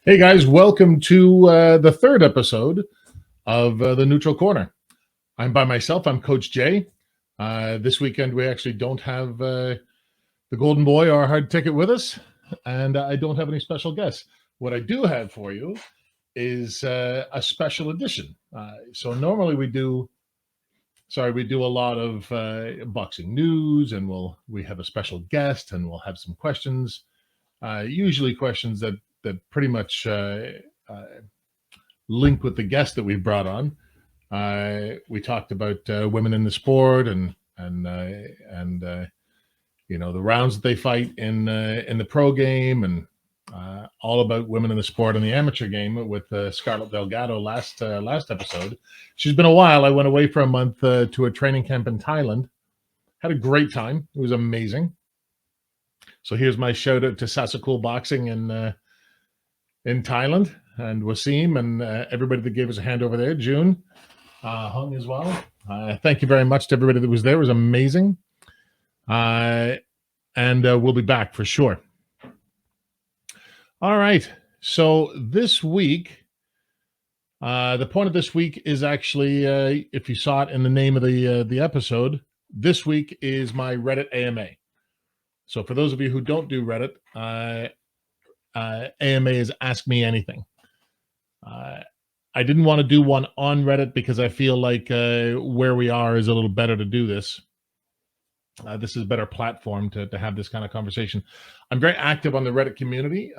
Hey guys, welcome to the third episode of the Neutral Corner. I'm by myself. I'm Coach Jay. This weekend we actually don't have the Golden Boy or Hard Ticket with us, and I don't have any special guests. What I do have for you is a special edition. So normally we do a lot of boxing news, and we have a special guest, and we'll have some questions. Usually questions that pretty much link with the guest that we brought on. We talked about women in the sport and the rounds that they fight in the pro game, and all about women in the sport and the amateur game with Scarlett Delgado last episode. She's been a while. I went away for a month to a training camp in Thailand. Had a great time. It was amazing. So here's my shout out to Sasakul Boxing in Thailand, and Wasim, and everybody that gave us a hand over there. June Hung as well. Thank you very much to everybody that was there. It was amazing. And we'll be back for sure. All right. So this week, the point of this week is actually, if you saw it in the name of the episode, this week is my Reddit AMA. So for those of you who don't do Reddit, AMA is Ask Me Anything. I didn't want to do one on Reddit because I feel like where we are is a little better to do this. This is a better platform to have this kind of conversation. I'm very active on the Reddit community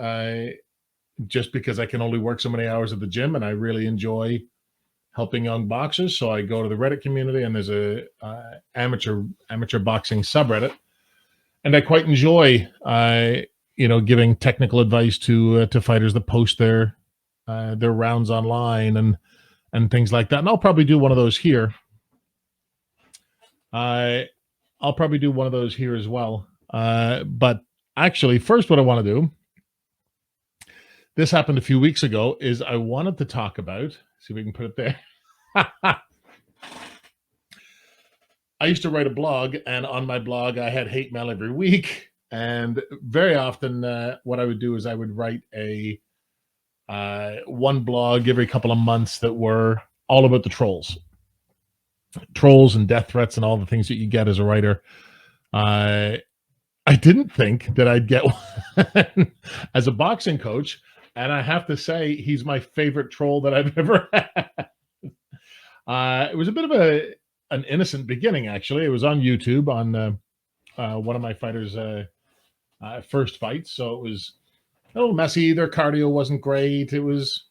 just because I can only work so many hours at the gym, and I really enjoy helping young boxers. So I go to the Reddit community, and there's a amateur boxing subreddit, and I quite enjoy giving technical advice to fighters that post their rounds online and things like that. And I'll probably do one of those here. I'll probably do one of those here as well. But actually, first, what I want to do, this happened a few weeks ago, is I wanted to talk about, see if we can put it there. I used to write a blog, and on my blog, I had hate mail every week. And very often, what I would do is I would write a one blog every couple of months that were all about the trolls and death threats and all the things that you get as a writer. I didn't think that I'd get one as a boxing coach, and I have to say he's my favorite troll that I've ever had. It was a bit of an innocent beginning, actually. It was on YouTube on one of my fighters' first fights, so it was a little messy. Their cardio wasn't great. It was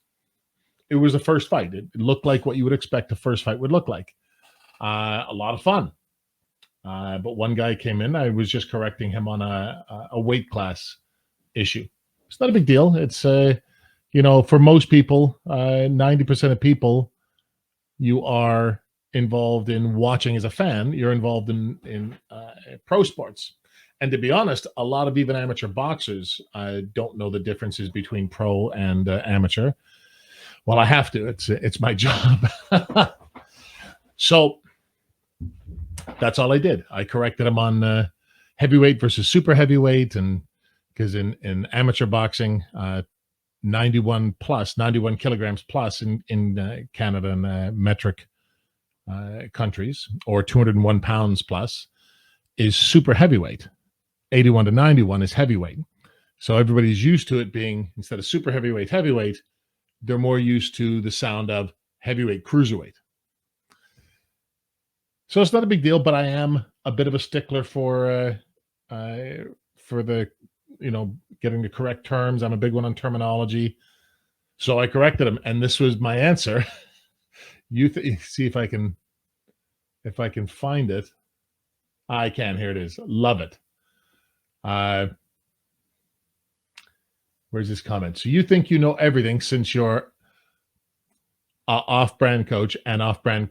a first fight. It looked like what you would expect a first fight would look like. A lot of fun. But one guy came in. I was just correcting him on a weight class issue. It's not a big deal. It's for most people, 90% of people, you are involved in watching as a fan. You're involved in pro sports. And to be honest, a lot of even amateur boxers don't know the differences between pro and amateur. Well, I have to. It's my job. So that's all I did. I corrected him on heavyweight versus super heavyweight, and because in amateur boxing, 91 kilograms plus in Canada and metric countries, or 201 pounds plus, is super heavyweight. 81 to 91 is heavyweight. So everybody's used to it being, instead of super heavyweight, they're more used to the sound of heavyweight, cruiserweight. So it's not a big deal, but I am a bit of a stickler for the, getting the correct terms. I'm a big one on terminology. So I corrected him, and this was my answer. See if I can find it. I can. Here it is. Love it. Where's this comment? So you think you know everything since you're an off-brand coach and an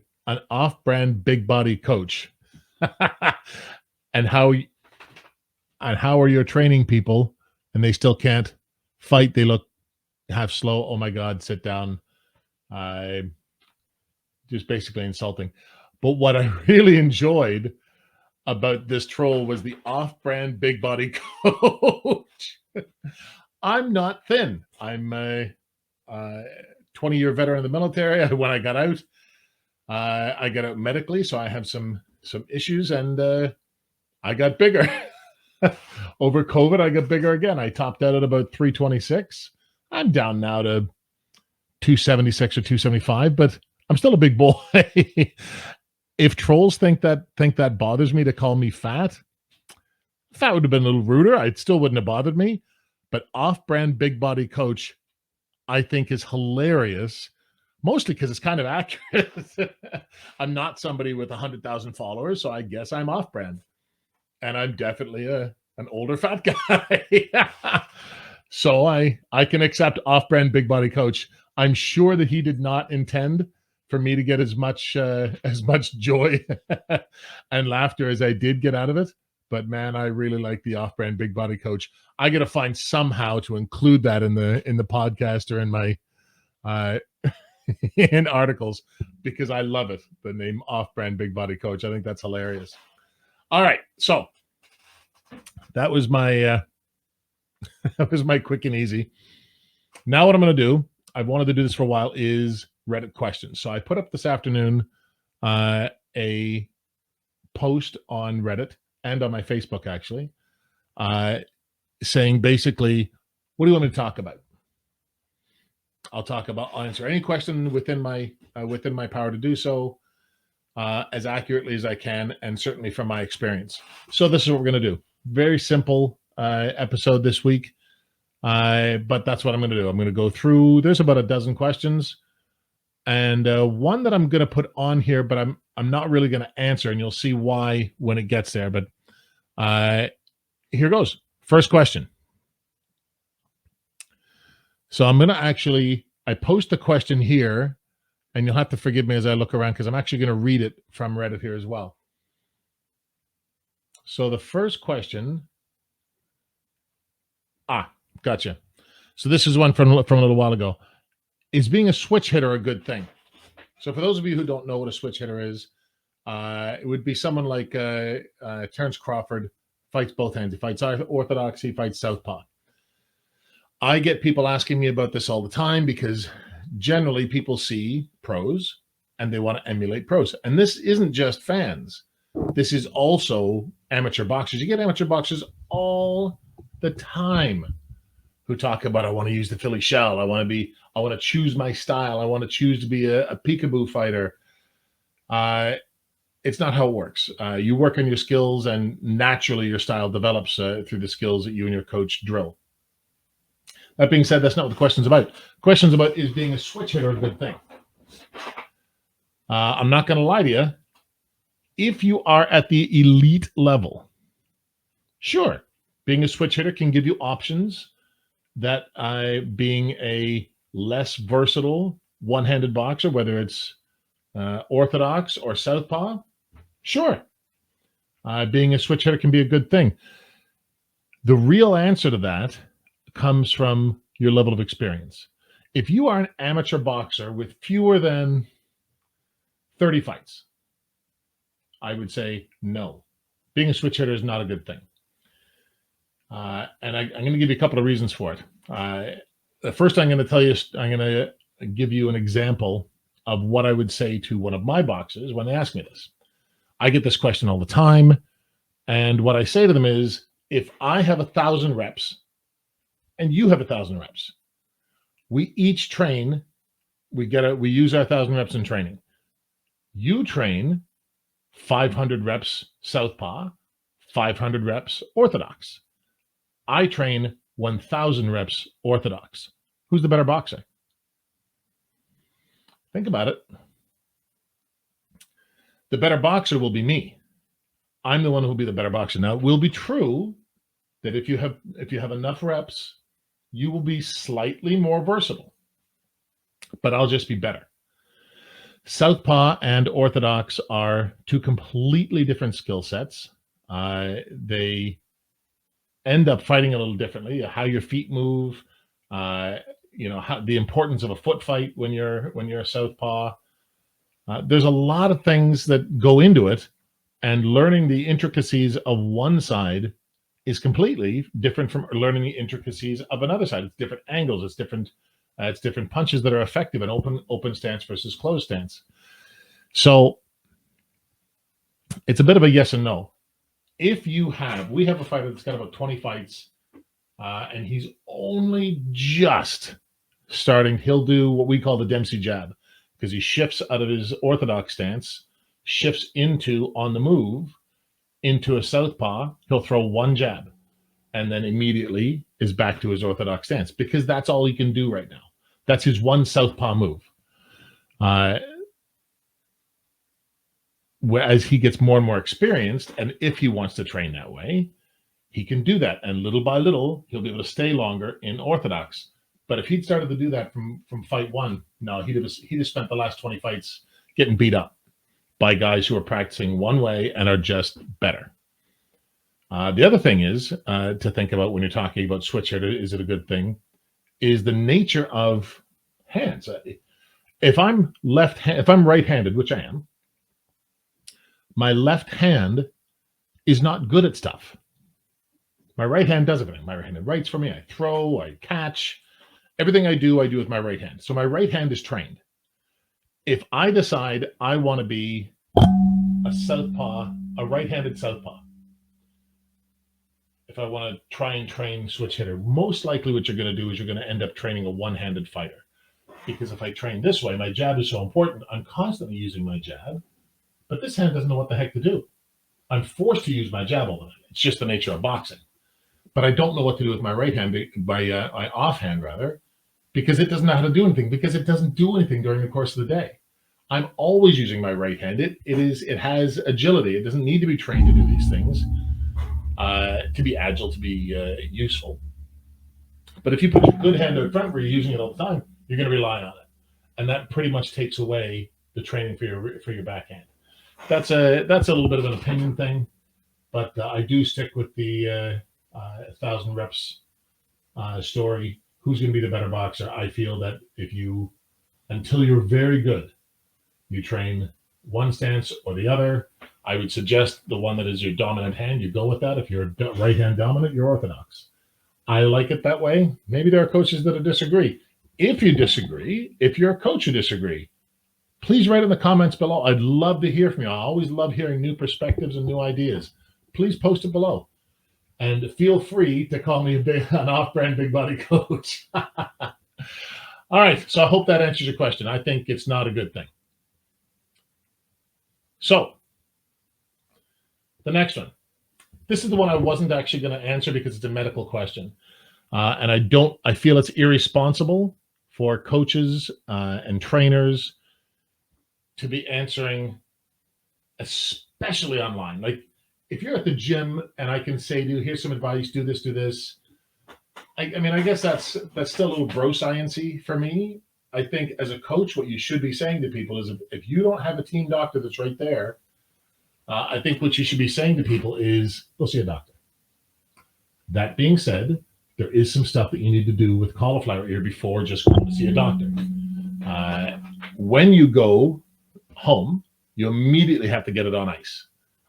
off-brand big body coach. and how are you training people and they still can't fight? They look half slow. Oh my God, sit down. Just basically insulting. But what I really enjoyed about this troll was the off-brand big body coach. I'm not thin. I'm a 20-year veteran of the military. When I got out, I got out medically, so I have some issues, and I got bigger. Over COVID, I got bigger again. I topped out at about 326. I'm down now to 276 or 275, but I'm still a big boy. If trolls think that bothers me to call me fat, fat would have been a little ruder. It still wouldn't have bothered me. But off-brand big body coach, I think, is hilarious, mostly because it's kind of accurate. I'm not somebody with 100,000 followers, so I guess I'm off-brand. And I'm definitely an older fat guy. So I can accept off-brand big body coach. I'm sure that he did not intend for me to get as much joy and laughter as I did get out of it. But man, I really like the off-brand big body coach. I got to find somehow to include that in the podcast or in my in articles, because I love it. The name off-brand big body coach. I think that's hilarious. All right, so that was my that was my quick and easy. Now what I'm going to do, I've wanted to do this for a while, is Reddit questions. So I put up this afternoon a post on Reddit and on my Facebook, actually, saying basically, what do you want me to talk about? I'll answer any question within my power to do so, as accurately as I can, and certainly from my experience. So this is what we're going to do. Very simple episode this week, but that's what I'm going to do. I'm going to go through. There's about a dozen questions, and one that I'm going to put on here, but I'm not really going to answer, and you'll see why when it gets there. But here goes. First question. So I'm going to I post the question here, and you'll have to forgive me as I look around because I'm actually going to read it from Reddit here as well. So the first question, gotcha. So this is one from a little while ago. Is being a switch hitter a good thing? So for those of you who don't know what a switch hitter is, it would be someone like Terence Crawford, fights both hands. He fights orthodox, he fights southpaw. I get people asking me about this all the time because generally people see pros and they want to emulate pros. And this isn't just fans. This is also amateur boxers. You get amateur boxers all the time who talk about, I want to use the Philly shell. I want to choose my style. I want to choose to be a peekaboo fighter. It's not how it works. You work on your skills, and naturally your style develops through the skills that you and your coach drill. That being said, that's not what the question's about. The question's about, is being a switch hitter a good thing? I'm not going to lie to you. If you are at the elite level, sure, being a switch hitter can give you options that being a less versatile one-handed boxer, whether it's orthodox or southpaw, sure. Being a switch hitter can be a good thing. The real answer to that comes from your level of experience. If you are an amateur boxer with fewer than 30 fights, I would say no. Being a switch hitter is not a good thing. And I'm going to give you a couple of reasons for it. The first I'm going to tell you, I'm going to give you an example of what I would say to one of my boxers when they ask me this. I get this question all the time. And what I say to them is, if I have 1,000 reps and you have 1,000 reps, we each train, we use our 1,000 reps in training. You train 500 reps southpaw, 500 reps orthodox. I train 1,000 reps orthodox. Who's the better boxer? Think about it. The better boxer will be me. I'm the one who will be the better boxer. Now, it will be true that if you have enough reps, you will be slightly more versatile, but I'll just be better. Southpaw and orthodox are two completely different skill sets. They end up fighting a little differently. How your feet move, how the importance of a foot fight when you're a southpaw. There's a lot of things that go into it, and learning the intricacies of one side is completely different from learning the intricacies of another side. It's different angles. It's different punches that are effective in open stance versus closed stance. So it's a bit of a yes and no. If we have a fighter that's got about 20 fights, and he's only just starting. He'll do what we call the Dempsey jab, because he shifts out of his orthodox stance, shifts into, on the move, into a southpaw. He'll throw one jab and then immediately is back to his orthodox stance, because that's all he can do right now. That's his one southpaw move. As he gets more and more experienced, and if he wants to train that way, he can do that. And little by little, he'll be able to stay longer in orthodox. But if he'd started to do that from fight one, no, he'd have spent the last 20 fights getting beat up by guys who are practicing one way and are just better. The other thing is to think about when you're talking about switch hitter, is it a good thing, is the nature of hands. If I'm right-handed, which I am, my left hand is not good at stuff. My right hand does everything. My right hand writes for me. I throw, I catch. Everything I do with my right hand. So my right hand is trained. If I decide I want to be a southpaw, a right-handed southpaw, if I want to try and train switch hitter, most likely what you're going to do is you're going to end up training a one-handed fighter. Because if I train this way, my jab is so important. I'm constantly using my jab, but this hand doesn't know what the heck to do. I'm forced to use my jab all the time. It's just the nature of boxing. But I don't know what to do with my right hand, my offhand rather, because it doesn't know how to do anything, because it doesn't do anything during the course of the day. I'm always using my right hand. It has agility. It doesn't need to be trained to do these things, to be agile, to be useful. But if you put your good hand in front where you're using it all the time, you're going to rely on it, and that pretty much takes away the training for your backhand. That's a little bit of an opinion thing, but I do stick with the 1,000 reps story. Who's going to be the better boxer? I feel that until you're very good, you train one stance or the other. I would suggest the one that is your dominant hand, you go with that. If you're right hand dominant, you're orthodox. I like it that way. Maybe there are coaches that disagree. If you disagree, if you're a coach who disagree, please write in the comments below. I'd love to hear from you. I always love hearing new perspectives and new ideas. Please post it below. And feel free to call me an off-brand big body coach. All right, so I hope that answers your question. I think it's not a good thing. So the next one. This is the one I wasn't actually going to answer because it's a medical question. And I feel it's irresponsible for coaches and trainers to be answering, especially online. Like, if you're at the gym and I can say to you, here's some advice, do this, do this. I mean, I guess that's still a little bro science-y for me. I think as a coach, what you should be saying to people is if you don't have a team doctor that's right there, I think what you should be saying to people is go see a doctor. That being said, there is some stuff that you need to do with cauliflower ear before just going to see a doctor. When you go home, you immediately have to get it on ice.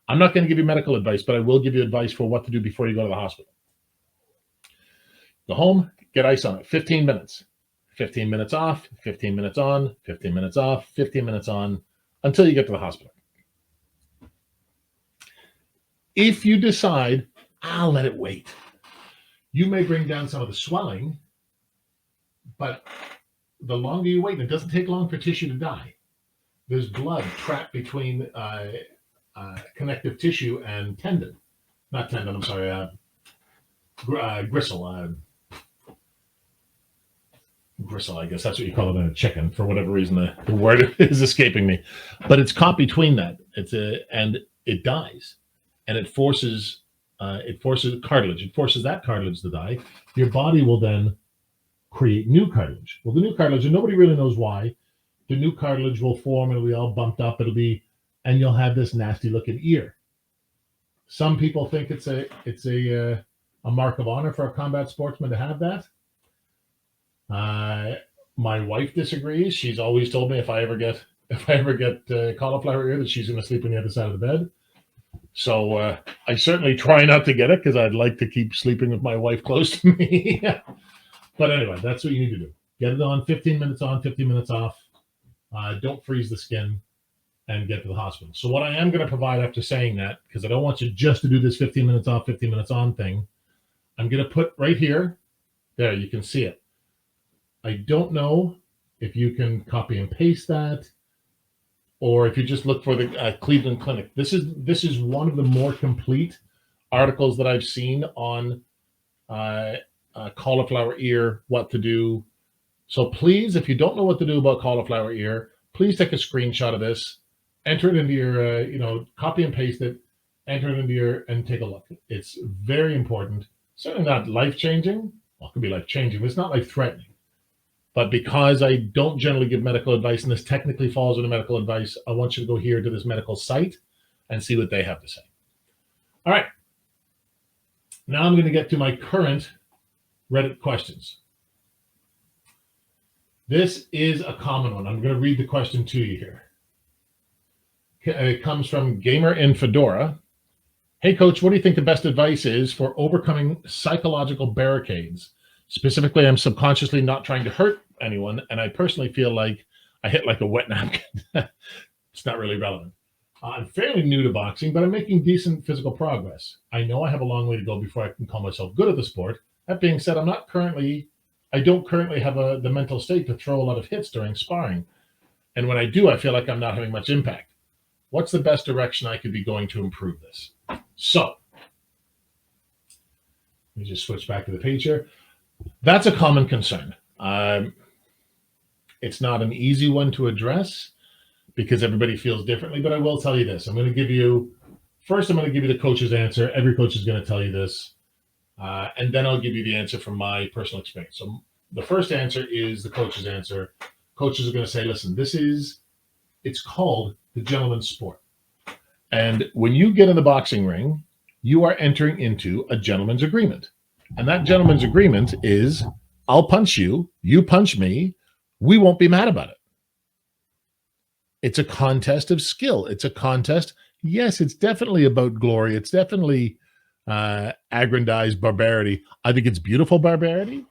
I'm not going to give you medical advice, but I will give you advice for what to do before you go to the hospital. Go home, get ice on it, 15 minutes. 15 minutes off, 15 minutes on, 15 minutes off, 15 minutes on, until you get to the hospital. If you decide, I'll let it wait, you may bring down some of the swelling, but the longer you wait, and it doesn't take long for tissue to die. There's blood trapped between connective tissue and tendon. Not tendon, I'm sorry, gristle. Gristle, I guess that's what you call it in a chicken. For whatever reason, the word is escaping me. But it's caught between that. And it dies. And it forces cartilage. It forces that cartilage to die. Your body will then create new cartilage. Well, the new cartilage, and nobody really knows why, the new cartilage will form and it'll be all bumped up. And you'll have this nasty looking ear. Some people think it's a mark of honor for a combat sportsman to have that. My wife disagrees. She's always told me if I ever get cauliflower ear that she's going to sleep on the other side of the bed. So I certainly try not to get it because I'd like to keep sleeping with my wife close to me. But anyway, that's what you need to do. Get it on, 15 minutes off. Don't freeze the skin and get to the hospital. So what I am going to provide after saying that, because I don't want you just to do this 15 minutes off, 15 minutes on thing, I'm going to put right here, there, you can see it. I don't know if you can copy and paste that, or if you just look for the Cleveland Clinic. This is one of the more complete articles that I've seen on cauliflower ear, what to do. So please, if you don't know what to do about cauliflower ear, please take a screenshot of this, enter it into your, copy and paste it, enter it into your, and take a look. It's very important. Certainly not life-changing. Well, it could be life-changing, but it's not life-threatening. But because I don't generally give medical advice, and this technically falls under medical advice, I want you to go here to this medical site and see what they have to say. All right. Now I'm going to get to my current Reddit questions. This is a common one. I'm going to read the question to you here. It comes from Gamer in Fedora. Hey, coach, what do you think the best advice is for overcoming psychological barricades? Specifically, I'm subconsciously not trying to hurt anyone, and I personally feel like I hit like a wet napkin. It's not really relevant. I'm fairly new to boxing, but I'm making decent physical progress. I know I have a long way to go before I can call myself good at the sport. That being said, I don't currently have the mental state to throw a lot of hits during sparring. And when I do, I feel like I'm not having much impact. What's the best direction I could be going to improve this? So, let me just switch back to the page here. That's a common concern. It's not an easy one to address because everybody feels differently, but I will tell you this. I'm going to give you the coach's answer. Every coach is going to tell you this. And then I'll give you the answer from my personal experience. So the first answer is the coach's answer. Coaches are going to say, listen, it's called the gentleman's sport. And when you get in the boxing ring, you are entering into a gentleman's agreement. And that gentleman's agreement is, I'll punch you, you punch me, we won't be mad about it. It's a contest of skill. It's a contest. Yes, it's definitely about glory. It's definitely aggrandized barbarity. I think it's beautiful barbarity,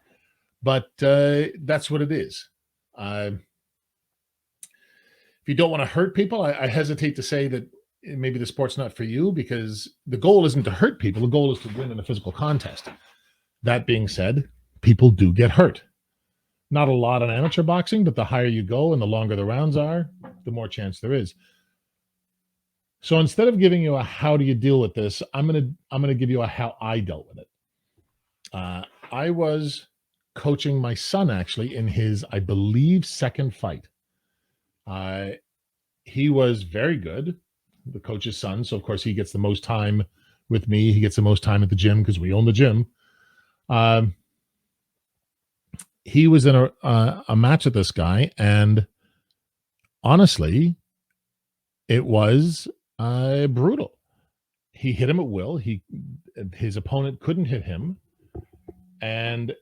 but that's what it is. If you don't want to hurt people, I hesitate to say that maybe the sport's not for you, because the goal isn't to hurt people. The goal is to win in a physical contest. That being said, people do get hurt. Not a lot in amateur boxing, but the higher you go and the longer the rounds are, the more chance there is. So instead of giving you a how do you deal with this, I'm gonna give you a how I dealt with it. I was coaching my son actually in his, I believe, second fight. He was very good, the coach's son. So of course he gets the most time with me. He gets the most time at the gym because we own the gym. He was in a match with this guy, and honestly, it was brutal. He hit him at will. His opponent couldn't hit him, and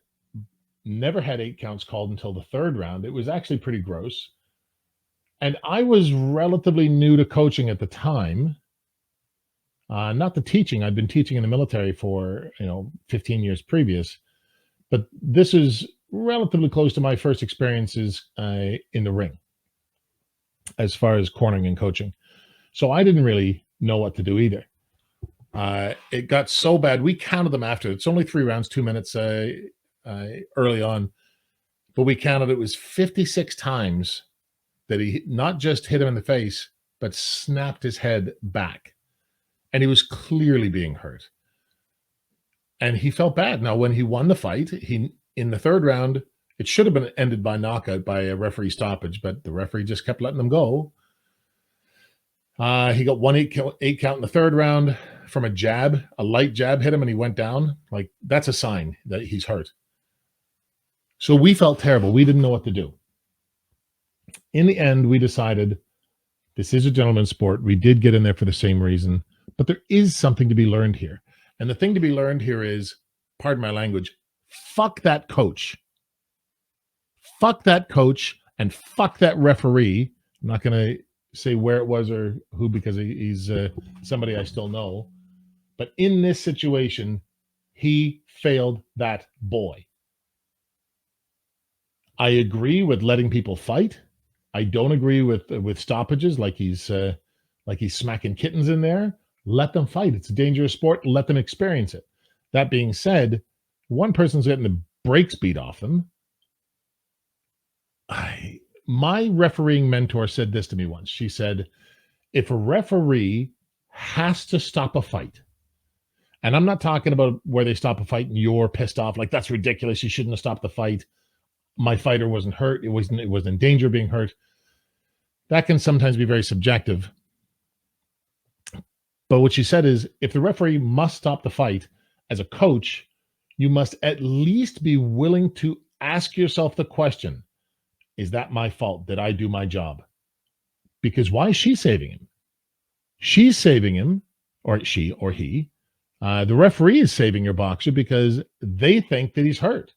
never had 8 counts called until the 3rd round. It was actually pretty gross. And I was relatively new to coaching at the time. Not the teaching. I'd been teaching in the military for 15 years previous, but this is relatively close to my first experiences in the ring as far as cornering and coaching. So I didn't really know what to do either. It got so bad. We counted them after. It's only 3 rounds, 2 minutes early on, but we counted it was 56 times that he not just hit him in the face, but snapped his head back. And he was clearly being hurt. And he felt bad. Now, when he won the fight, in the 3rd round, it should have been ended by knockout by a referee stoppage, but the referee just kept letting them go. He got 1 8 count in the 3rd round from a jab. A light jab hit him and he went down. Like, that's a sign that he's hurt. So we felt terrible. We didn't know what to do. In the end, we decided this is a gentleman's sport. We did get in there for the same reason, but there is something to be learned here. And the thing to be learned here is, pardon my language, fuck that coach. Fuck that coach and fuck that referee. I'm not going to say where it was or who, because he's somebody I still know. But in this situation, he failed that boy. I agree with letting people fight. I don't agree with stoppages like he's smacking kittens in there. Let them fight. It's a dangerous sport. Let them experience it. That being said, one person's getting the brakes beat off them. My refereeing mentor said this to me once. She said, if a referee has to stop a fight, and I'm not talking about where they stop a fight and you're pissed off, like that's ridiculous, you shouldn't have stopped the fight. My fighter wasn't hurt. It was in danger of being hurt. That can sometimes be very subjective. But what she said is, if the referee must stop the fight, as a coach, you must at least be willing to ask yourself the question, is that my fault? Did I do my job? Because why is she saving him? She's saving him, or she or he. The referee is saving your boxer because they think that he's hurt.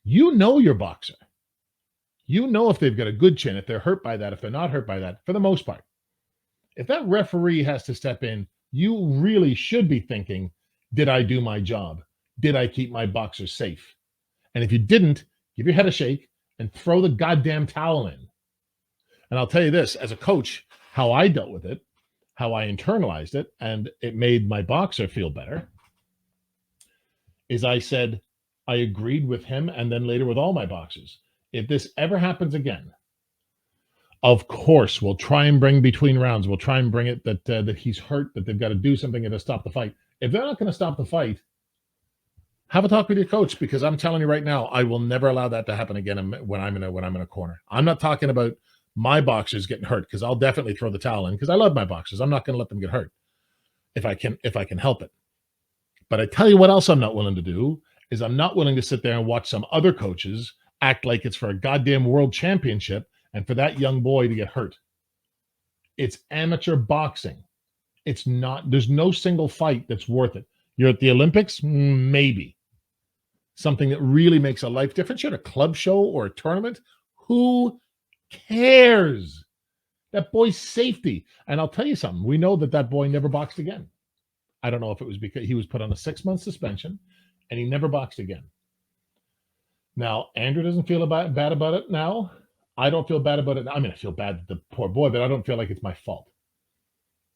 You know your boxer. You know if they've got a good chin, if they're hurt by that, if they're not hurt by that, for the most part. If that referee has to step in, you really should be thinking, did I do my job? Did I keep my boxer safe? And if you didn't, give your head a shake and throw the goddamn towel in. And I'll tell you this, as a coach, how I dealt with it, how I internalized it, and it made my boxer feel better, is I said, I agreed with him and then later with all my boxers. If this ever happens again, of course, we'll try and bring between rounds. We'll try and bring it that he's hurt, that they've got to do something to stop the fight. If they're not going to stop the fight, have a talk with your coach, because I'm telling you right now, I will never allow that to happen again when I'm in a corner. I'm not talking about my boxers getting hurt, because I'll definitely throw the towel in because I love my boxers. I'm not going to let them get hurt if I can help it. But I tell you what else I'm not willing to do is I'm not willing to sit there and watch some other coaches act like it's for a goddamn world championship and for that young boy to get hurt. It's amateur boxing. It's not, there's no single fight that's worth it. You're at the Olympics? Maybe. Something that really makes a life difference. You're at a club show or a tournament? Who cares? That boy's safety. And I'll tell you something. We know that boy never boxed again. I don't know if it was because he was put on a 6-month suspension and he never boxed again. Now, Andrew doesn't feel bad about it now. I don't feel bad about it. I mean, I feel bad for the poor boy, but I don't feel like it's my fault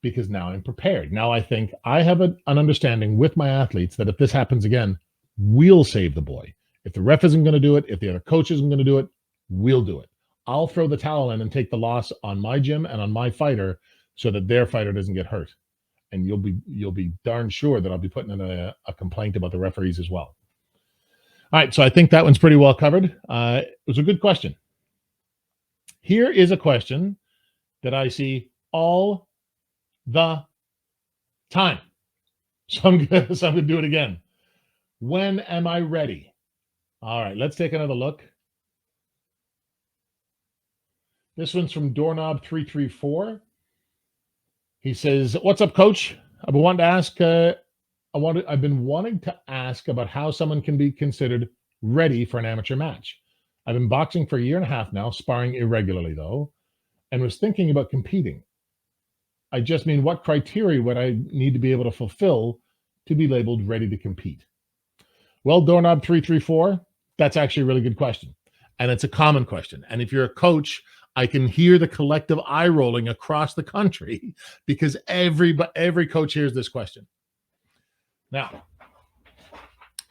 because now I'm prepared. Now I think I have an understanding with my athletes that if this happens again, we'll save the boy. If the ref isn't going to do it, if the other coach isn't going to do it, we'll do it. I'll throw the towel in and take the loss on my gym and on my fighter so that their fighter doesn't get hurt. And you'll be darn sure that I'll be putting in a complaint about the referees as well. All right, so I think that one's pretty well covered. It was a good question. Here is a question that I see all the time. So I'm going to do it again. When am I ready? All right, let's take another look. This one's from Doorknob334. He says, "What's up, coach? I've been wanting to ask I've been wanting to ask about how someone can be considered ready for an amateur match. I've been boxing for a year and a half now, sparring irregularly though, and was thinking about competing. I just mean, what criteria would I need to be able to fulfill to be labeled ready to compete?" Well, Doorknob334, that's actually a really good question. And it's a common question. And if you're a coach, I can hear the collective eye rolling across the country because every coach hears this question. Now,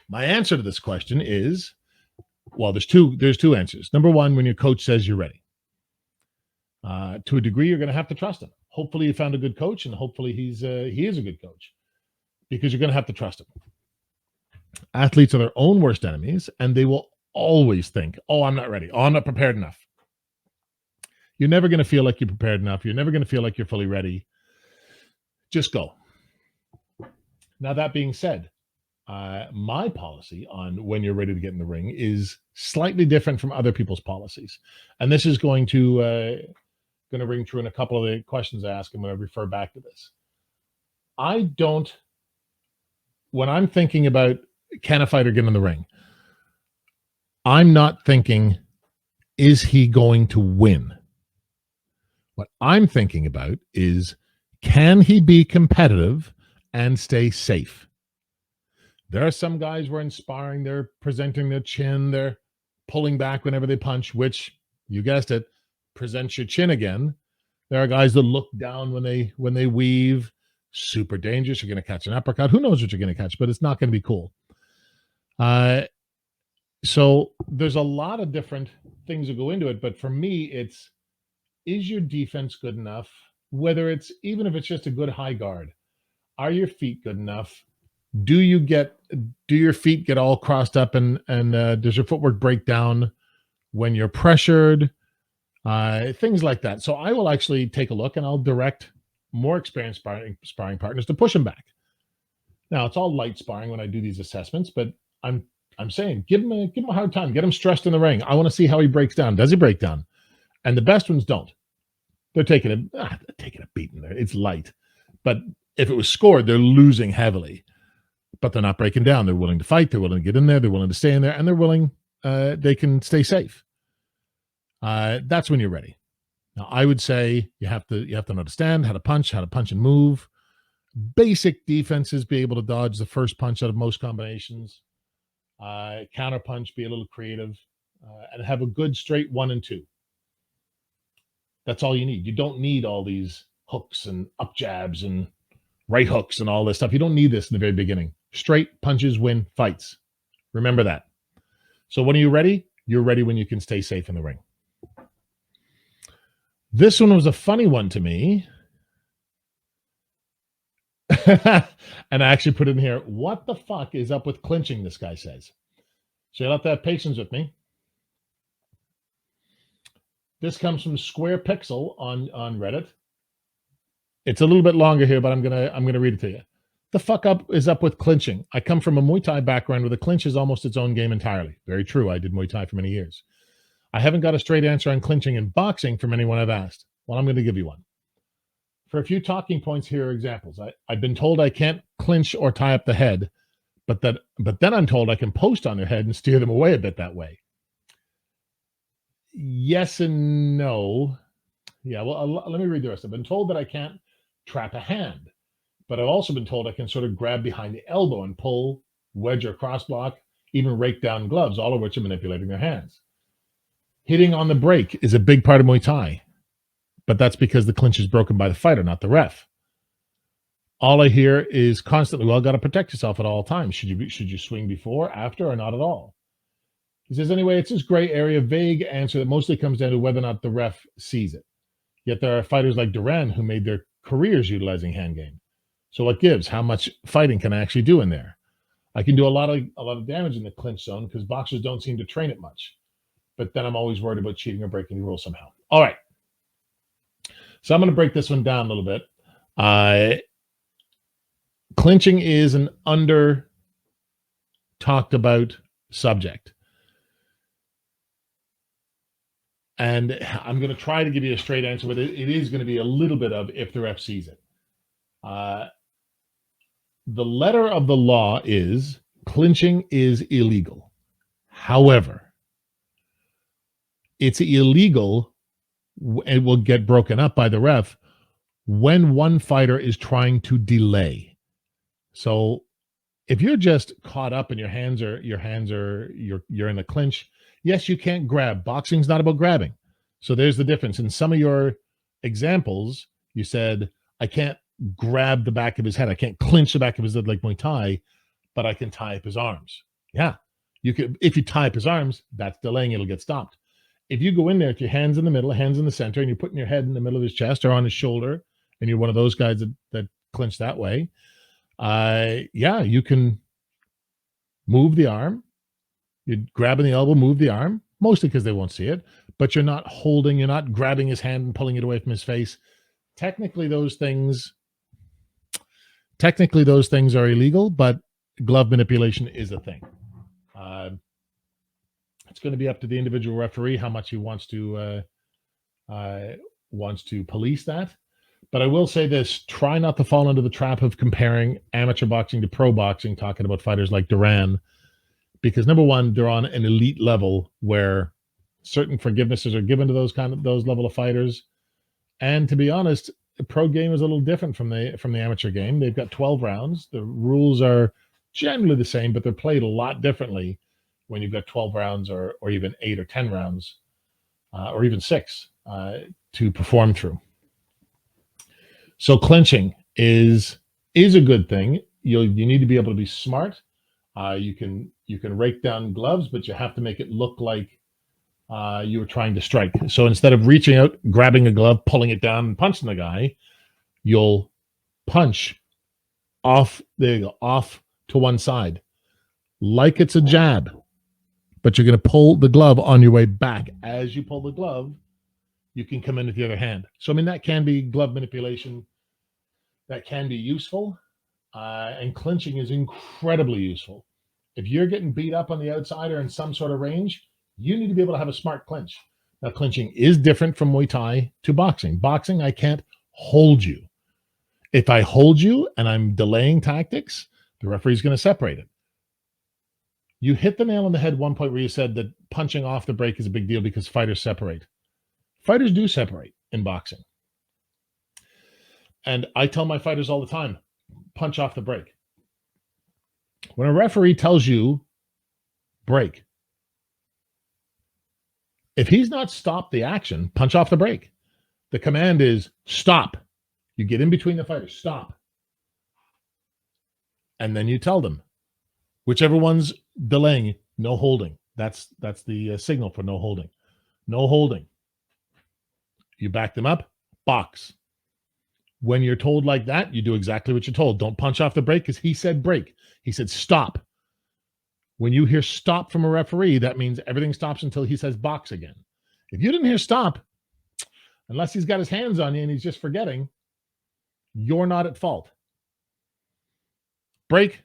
my answer to this question is, well, there's two answers. Number one, when your coach says you're ready. To a degree, you're going to have to trust him. Hopefully you found a good coach, and hopefully he is a good coach, because you're going to have to trust him. Athletes are their own worst enemies, and they will always think, oh, I'm not ready. Oh, I'm not prepared enough. You're never going to feel like you're prepared enough. You're never going to feel like you're fully ready. Just go. Now, that being said, my policy on when you're ready to get in the ring is slightly different from other people's policies. And this is going to ring true in a couple of the questions I ask. I'm going to refer back to this. When I'm thinking about, can a fighter get in the ring? I'm not thinking, is he going to win? What I'm thinking about is, can he be competitive and stay safe? There are some guys where inspiring, they're presenting their chin, they're pulling back whenever they punch, which you guessed it, presents your chin again. There are guys that look down when they weave. Super dangerous. You're going to catch an uppercut. Who knows what you're going to catch, but it's not going to be cool. Uh, so there's a lot of different things that go into it. But for me, it's, is your defense good enough? Whether it's, even if it's just a good high guard, are your feet good enough? Do your feet get all crossed up, and does your footwork break down when you're pressured? Things like that. So I will actually take a look, and I'll direct more experienced sparring partners to push him back. Now it's all light sparring when I do these assessments, but I'm saying give him a hard time, get him stressed in the ring. I want to see how he breaks down. Does he break down? And the best ones don't. They're taking a beating there. It's light, but if it was scored, they're losing heavily. But they're not breaking down. They're willing to fight. They're willing to get in there. They're willing to stay in there, and they're willing. They can stay safe. That's when you're ready. Now, I would say you have to understand how to punch and move. Basic defenses: be able to dodge the first punch out of most combinations. Counter punch, be a little creative, and have a good straight 1 and 2. That's all you need. You don't need all these hooks and up jabs and right hooks and all this stuff. You don't need this in the very beginning. Straight punches win fights. Remember that. So when are you ready? You're ready when you can stay safe in the ring. This one was a funny one to me. And I actually put in here, what the fuck is up with clinching, this guy says. So you'll have to have patience with me. This comes from Square Pixel on Reddit. It's a little bit longer here, but I'm gonna read it to you. The fuck up is up with clinching. I come from a Muay Thai background where the clinch is almost its own game entirely. Very true. I did Muay Thai for many years. I haven't got a straight answer on clinching in boxing from anyone I've asked. Well, I'm going to give you one. For a few talking points, here are examples. I've been told I can't clinch or tie up the head, but then I'm told I can post on their head and steer them away a bit that way. Yes and no. Yeah, well, let me read the rest. I've been told that I can't trap a hand, but I've also been told I can sort of grab behind the elbow and pull, wedge, or cross block, even rake down gloves, all of which are manipulating their hands. Hitting on the break is a big part of Muay Thai, but that's because the clinch is broken by the fighter, not the ref. All I hear is constantly, well, got to protect yourself at all times. Should you swing before, after, or not at all? He says, anyway, it's this gray area, vague answer that mostly comes down to whether or not the ref sees it. Yet there are fighters like Duran who made their careers utilizing hand game. So what gives? How much fighting can I actually do in there? I can do a lot of damage in the clinch zone because boxers don't seem to train it much. But then I'm always worried about cheating or breaking the rules somehow. All right. So I'm going to break this one down a little bit. Clinching is an under talked about subject. And I'm going to try to give you a straight answer, but it is going to be a little bit of if the ref sees it. The letter of the law is clinching is illegal. However, it's illegal and will get broken up by the ref when one fighter is trying to delay. So if you're just caught up and you're in a clinch, yes, you can't grab. Boxing's not about grabbing. So there's the difference. In some of your examples, you said, I can't grab the back of his head. I can't clinch the back of his head like Muay Thai, but I can tie up his arms. Yeah. You could, if you tie up his arms, that's delaying, it'll get stopped. If you go in there with your hands in the middle, hands in the center, and you're putting your head in the middle of his chest or on his shoulder, and you're one of those guys that clinch that way, yeah, you can move the arm. You're grabbing the elbow, move the arm, mostly because they won't see it, but you're not holding, you're not grabbing his hand and pulling it away from his face. Technically, those things are illegal, but glove manipulation is a thing. It's going to be up to the individual referee how much he wants to police that. But I will say this: try not to fall into the trap of comparing amateur boxing to pro boxing, talking about fighters like Duran, because number one, they're on an elite level where certain forgivenesses are given to those level of fighters. And to be honest, the pro game is a little different from the amateur game. They've got 12 rounds. The rules are generally the same, but they're played a lot differently when you've got 12 rounds or even 8 or 10 rounds or even 6 to perform through. So clinching is a good thing. You need to be able to be smart. You can rake down gloves, but you have to make it look like you were trying to strike. So instead of reaching out, grabbing a glove, pulling it down, and punching the guy, you'll punch off. There you go, off to one side, like it's a jab, but you're going to pull the glove on your way back. As you pull the glove, you can come in with the other hand. So I mean, that can be glove manipulation. That can be useful, and clinching is incredibly useful. If you're getting beat up on the outside or in some sort of range, you need to be able to have a smart clinch. Now, clinching is different from Muay Thai to boxing. Boxing, I can't hold you. If I hold you and I'm delaying tactics, the referee's going to separate it. You hit the nail on the head one point where you said that punching off the break is a big deal because fighters separate. Fighters do separate in boxing. And I tell my fighters all the time, punch off the break. When a referee tells you break, if he's not stopped the action, punch off the break. The command is stop. You get in between the fighters, stop. And then you tell them, whichever one's delaying, no holding. That's the signal for no holding. No holding. You back them up, box. When you're told like that, you do exactly what you're told. Don't punch off the break because he said break. He said stop. When you hear stop from a referee, that means everything stops until he says box again. If you didn't hear stop, unless he's got his hands on you and he's just forgetting, you're not at fault. Break,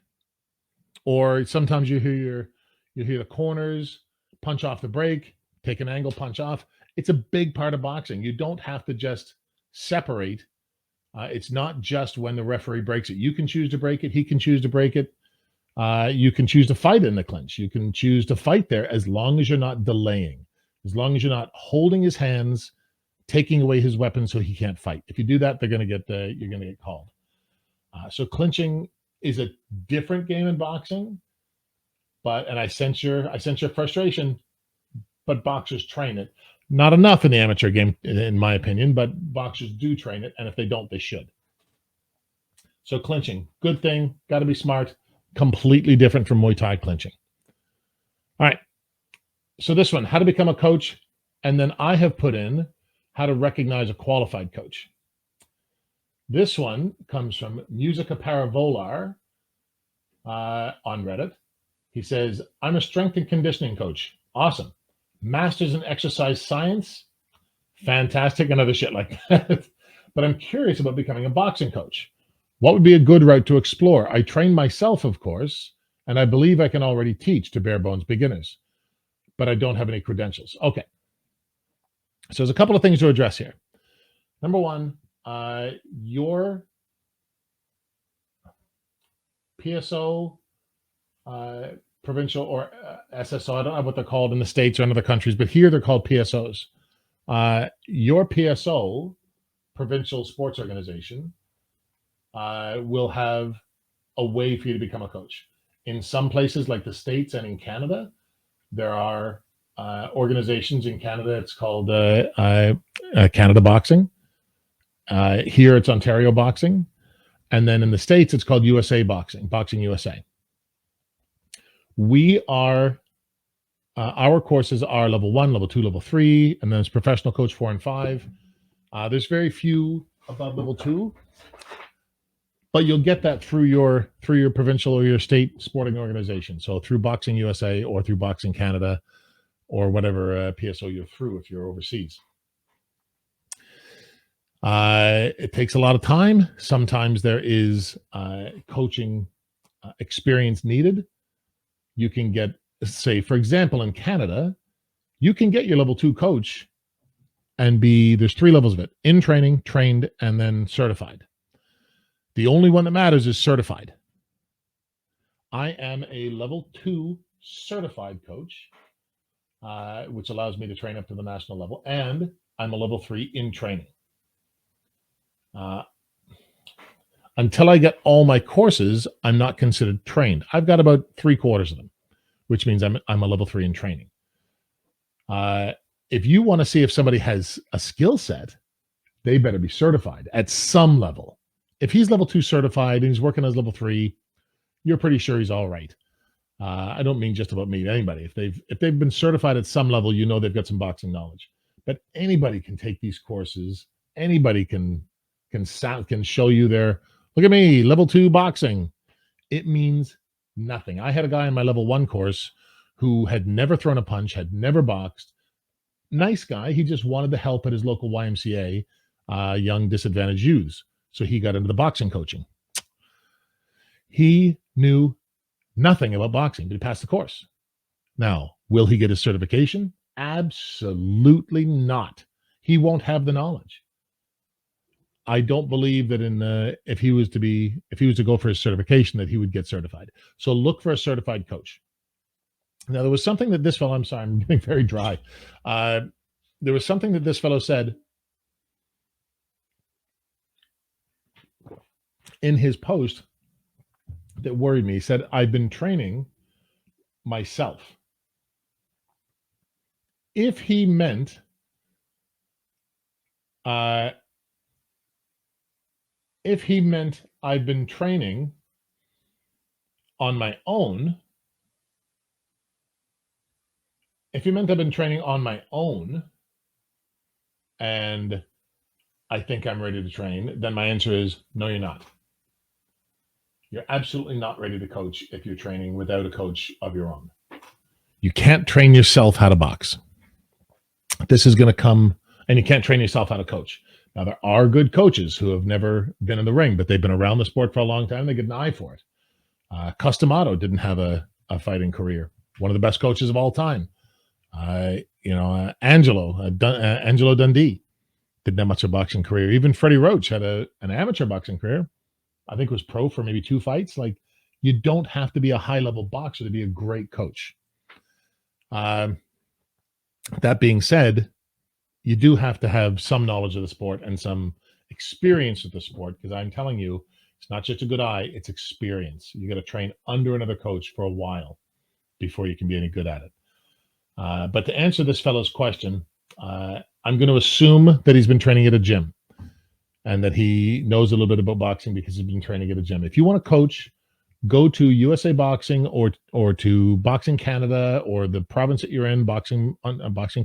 or sometimes you hear the corners, punch off the break, take an angle, punch off. It's a big part of boxing. You don't have to just separate. It's not just when the referee breaks it. You can choose to break it. He can choose to break it. You can choose to fight in the clinch. You can choose to fight there as long as you're not delaying, as long as you're not holding his hands, taking away his weapon so he can't fight. If you do that, you're going to get called. So clinching is a different game in boxing, and I sense your frustration, but boxers train it. Not enough in the amateur game, in my opinion, but boxers do train it, and if they don't, they should. So clinching, good thing, got to be smart, completely different from Muay Thai clinching. All right, so this one, how to become a coach, and then I have put in how to recognize a qualified coach. This one comes from Musica Paravolar on Reddit. He says, I'm a strength and conditioning coach. Awesome. Master's in exercise science. Fantastic. And other shit like that. But I'm curious about becoming a boxing coach. What would be a good route to explore? I train myself, of course, and I believe I can already teach to bare bones beginners, but I don't have any credentials. Okay. So there's a couple of things to address here. Number one, your PSO, provincial or SSO, I don't know what they're called in the States or in other countries, but here they're called PSOs. Your PSO, provincial sports organization, will have a way for you to become a coach. In some places like the States and in Canada, there are organizations in Canada. It's called Canada Boxing. Here it's Ontario Boxing. And then in the States, it's called USA Boxing, Boxing USA. We are, our courses are level 1, level 2, level 3, and then it's professional coach 4 and 5. There's very few above level 2, but you'll get that through your provincial or your state sporting organization. So through Boxing USA or through Boxing Canada or whatever PSO you're through if you're overseas. It takes a lot of time. Sometimes there is coaching experience needed. You can get, say, for example, in Canada, you can get your level 2 coach and there's 3 levels of it: in training, trained, and then certified. The only one that matters is certified. I am a level 2 certified coach, which allows me to train up to the national level, and I'm a level 3 in training. Uh, until I get all my courses, I'm not considered trained. I've got about three quarters of them, which means I'm a level three in training. Uh, if you want to see if somebody has a skill set, they better be certified at some level. If he's level two certified and he's working as level three, you're pretty sure he's all right. I don't mean just about me, anybody. If they've been certified at some level, you know they've got some boxing knowledge. But anybody can take these courses. Anybody can show you their look at me, level two boxing. It means nothing. I had a guy in my level one course who had never thrown a punch, had never boxed. Nice guy. He just wanted the help at his local YMCA, young disadvantaged youths. So he got into the boxing coaching. He knew nothing about boxing, but he passed the course. Now, will he get his certification? Absolutely not. He won't have the knowledge. I don't believe that if he was to go for his certification, that he would get certified. So look for a certified coach. Now, there was something that this fellow, I'm sorry, I'm getting very dry. There was something that this fellow said in his post that worried me. He said, I've been training myself. If he meant I've been training on my own, if he meant I've been training on my own and I think I'm ready to train, then my answer is no, you're not. You're absolutely not ready to coach if you're training without a coach of your own. You can't train yourself how to box. This is going to come, and you can't train yourself how to coach. Now, there are good coaches who have never been in the ring, but they've been around the sport for a long time. They get an eye for it. Customato didn't have a fighting career. One of the best coaches of all time. Angelo Dundee didn't have much of a boxing career. Even Freddie Roach had an amateur boxing career. I think was pro for maybe 2 fights. Like, you don't have to be a high-level boxer to be a great coach. That being said, you do have to have some knowledge of the sport and some experience with the sport, because I'm telling you, it's not just a good eye, it's experience. You got to train under another coach for a while before you can be any good at it. But to answer this fellow's question, I'm going to assume that he's been training at a gym and that he knows a little bit about boxing because he's been training at a gym. If you want to coach, go to USA Boxing or to Boxing Canada or the province that you're in, Boxing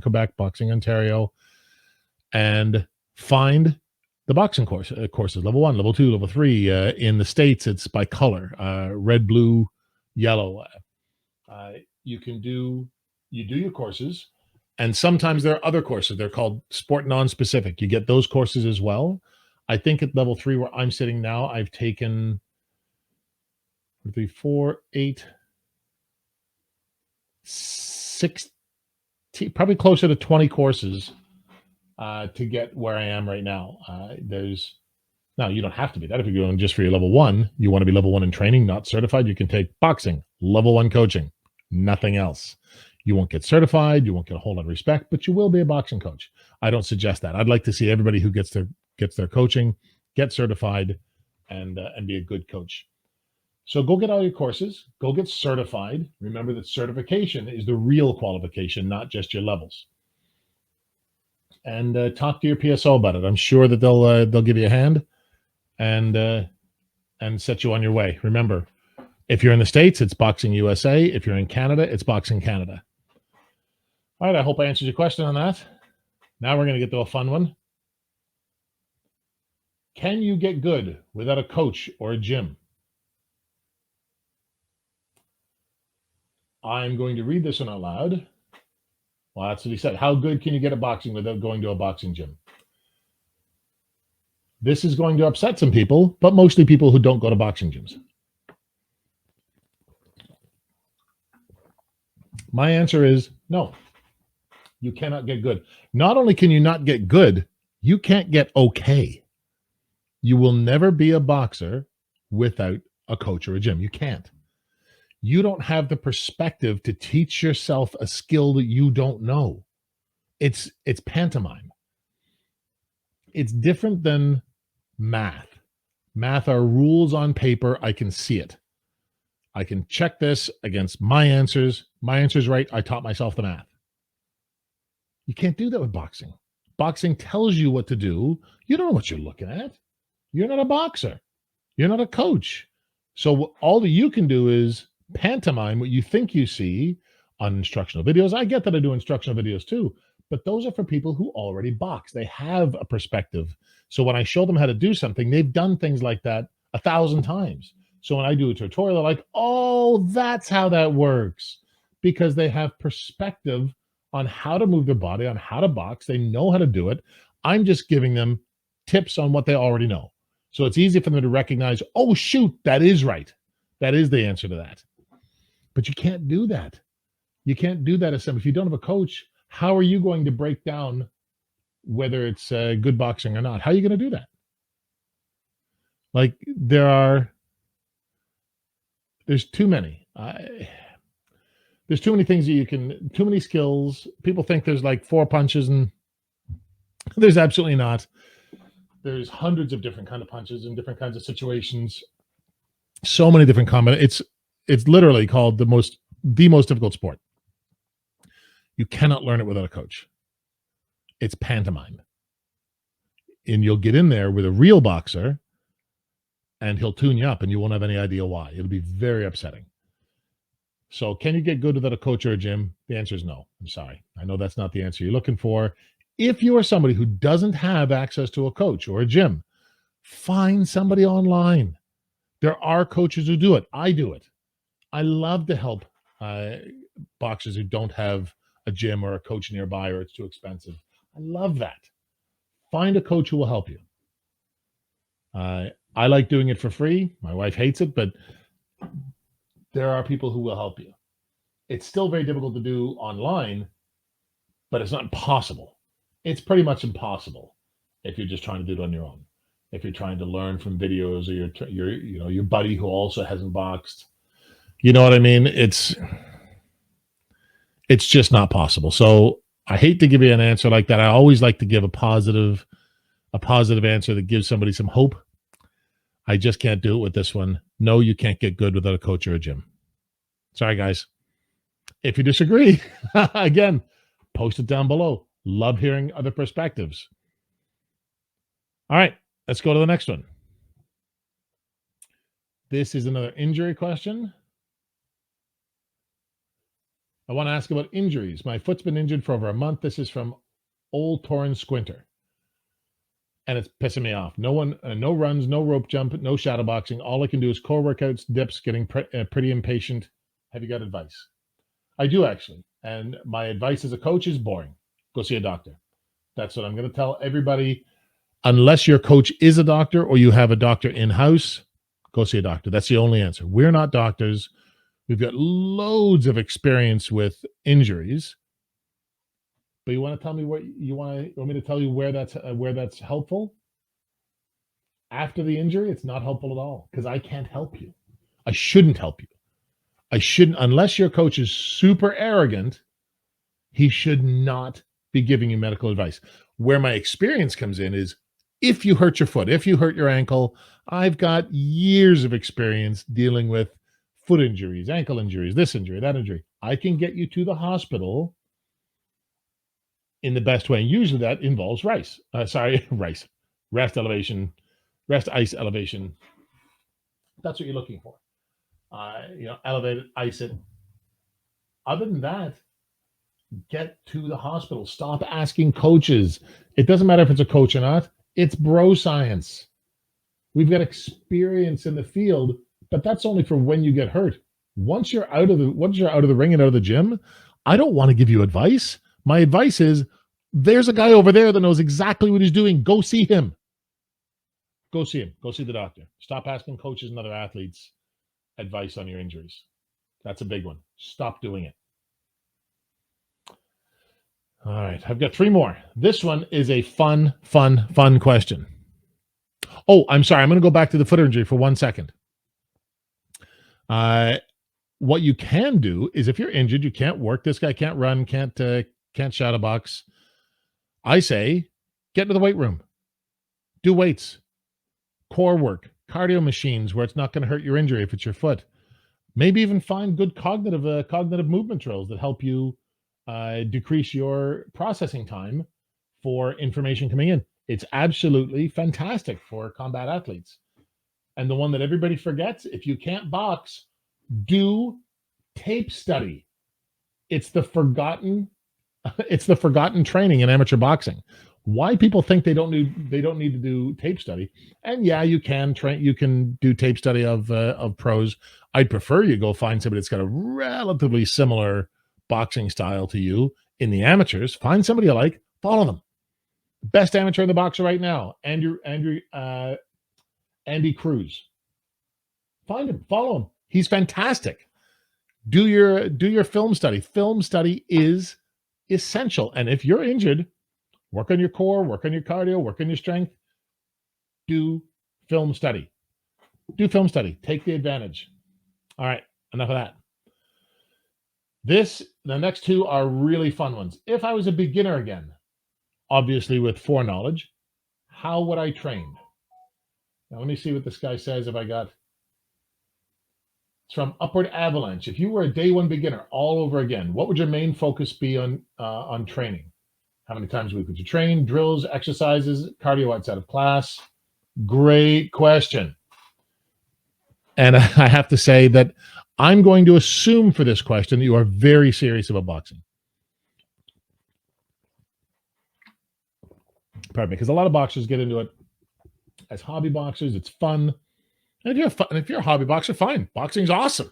Quebec, Boxing Ontario, and find the boxing courses, level 1, level 2, level 3. In the States, it's by color, red, blue, yellow. You do your courses, and sometimes there are other courses. They're called sport non-specific. You get those courses as well. I think at level 3 where I'm sitting now, I've taken 3, 4, 8, 6, probably closer to 20 courses to get where I am right now. Now, you don't have to be that. If you're going just for your level 1, you want to be level 1 in training, not certified, you can take boxing, level 1 coaching, nothing else. You won't get certified, you won't get a whole lot of respect, but you will be a boxing coach. I don't suggest that. I'd like to see everybody who gets their coaching get certified and be a good coach. So go get all your courses, go get certified. Remember that certification is the real qualification, not just your levels. And talk to your PSO about it. I'm sure that they'll give you a hand and set you on your way. Remember, if you're in the States, it's Boxing USA. If you're in Canada, it's Boxing Canada. All right, I hope I answered your question on that. Now we're going to get to a fun one. Can you get good without a coach or a gym? I'm going to read this one out loud. Well, that's what he said. How good can you get at boxing without going to a boxing gym? This is going to upset some people, but mostly people who don't go to boxing gyms. My answer is no. You cannot get good. Not only can you not get good, you can't get okay. You will never be a boxer without a coach or a gym. You can't. You don't have the perspective to teach yourself a skill that you don't know. It's pantomime. It's different than Math. Math are rules on paper. I can see it. I can check this against my answers. My answer's right. I taught myself the math. You can't do that with boxing. Boxing tells you what to do. You don't know what you're looking at. You're not a boxer. You're not a coach. So all that you can do is pantomime what you think you see on instructional videos. I get that I do instructional videos too, but those are for people who already box. They have a perspective. So when I show them how to do something, they've done things like that 1,000 times. So when I do a tutorial, they're like, oh, that's how that works. Because they have perspective on how to move their body, on how to box. They know how to do it. I'm just giving them tips on what they already know. So it's easy for them to recognize, oh, shoot, that is right. That is the answer to that. But you can't do that. You can't do that if you don't have a coach. How are you going to break down whether it's good boxing or not? How are you going to do that? Like there's too many. There's too many things that you can, too many skills. People think there's like 4 punches, and there's absolutely not. There's hundreds of different kind of punches in different kinds of situations. So many different combinations. It's literally called the most difficult sport. You cannot learn it without a coach. It's pantomime. And you'll get in there with a real boxer and he'll tune you up and you won't have any idea why. It'll be very upsetting. So can you get good without a coach or a gym? The answer is no. I'm sorry. I know that's not the answer you're looking for. If you are somebody who doesn't have access to a coach or a gym, find somebody online. There are coaches who do it. I do it. I love to help boxers who don't have a gym or a coach nearby or it's too expensive. I love that. Find a coach who will help you. I like doing it for free. My wife hates it, but there are people who will help you. It's still very difficult to do online, but it's not impossible. It's pretty much impossible if you're just trying to do it on your own. If you're trying to learn from videos or your buddy who also hasn't boxed, you know what I mean? It's just not possible. So I hate to give you an answer like that. I always like to give a positive answer that gives somebody some hope. I just can't do it with this one. No, you can't get good without a coach or a gym. Sorry, guys. If you disagree, again, post it down below. Love hearing other perspectives. All right, let's go to the next one. This is another injury question. I want to ask about injuries. My foot's been injured for over a month. This is from Old Torn Squinter. And it's pissing me off. No runs, no rope jump, no shadow boxing. All I can do is core workouts, dips, getting pretty impatient. Have you got advice? I do, actually. And my advice as a coach is boring. Go see a doctor. That's what I'm going to tell everybody. Unless your coach is a doctor or you have a doctor in-house, go see a doctor. That's the only answer. We're not doctors. We've got loads of experience with injuries. But you want to tell me what you want me to tell you where that's helpful? After the injury, it's not helpful at all because I can't help you. I shouldn't help you. I shouldn't, unless your coach is super arrogant, he should not be giving you medical advice. Where my experience comes in is if you hurt your foot, if you hurt your ankle, I've got years of experience dealing with foot injuries, ankle injuries, this injury, that injury. I can get you to the hospital in the best way. And usually that involves rest elevation, rest ice elevation. That's what you're looking for. Elevate it, ice it. Other than that, get to the hospital. Stop asking coaches. It doesn't matter if it's a coach or not. It's bro science. We've got experience in the field, but that's only for when you get hurt. Once you're out of the ring and out of the gym, I don't want to give you advice. My advice is there's a guy over there that knows exactly what he's doing. Go see him. Go see him. Go see the doctor. Stop asking coaches and other athletes advice on your injuries. That's a big one. Stop doing it. All right. I've got 3 more. This one is a fun question. Oh, I'm sorry. I'm going to go back to the foot injury for 1 second. What you can do is if you're injured, you can't work. This guy can't run, can't shadow box. I say, get into the weight room. Do weights. core work, cardio machines where it's not going to hurt your injury if it's your foot. Maybe even find good cognitive movement drills that help you decrease your processing time for information coming in. It's absolutely fantastic for combat athletes. And the one that everybody forgets, if you can't box, do tape study. It's the forgotten it's the forgotten training in amateur boxing. Why people think they don't need to do tape study. And yeah, you can do tape study of pros. I'd prefer you go find somebody that's got a relatively similar boxing style to you in the amateurs. Find somebody you like, follow them. Best amateur in the boxer right now, Andy Cruz. Find him, follow him. He's fantastic. Do your film study. Film study is essential. And if you're injured, work on your core, work on your cardio, work on your strength. Do film study. Do film study. Take the advantage. All right, enough of that. The next two are really fun ones. If I was a beginner again, obviously with foreknowledge, how would I train? Now let me see what this guy says. It's from Upward Avalanche. If you were a day one beginner all over again, what would your main focus be on training? How many times a week would you train? Drills, exercises, cardio outside of class? Great question. And I have to say that I'm going to assume for this question that you are very serious about boxing. Pardon me, because a lot of boxers get into it as hobby boxers. It's fun. And if you're a hobby boxer, fine. Boxing's awesome.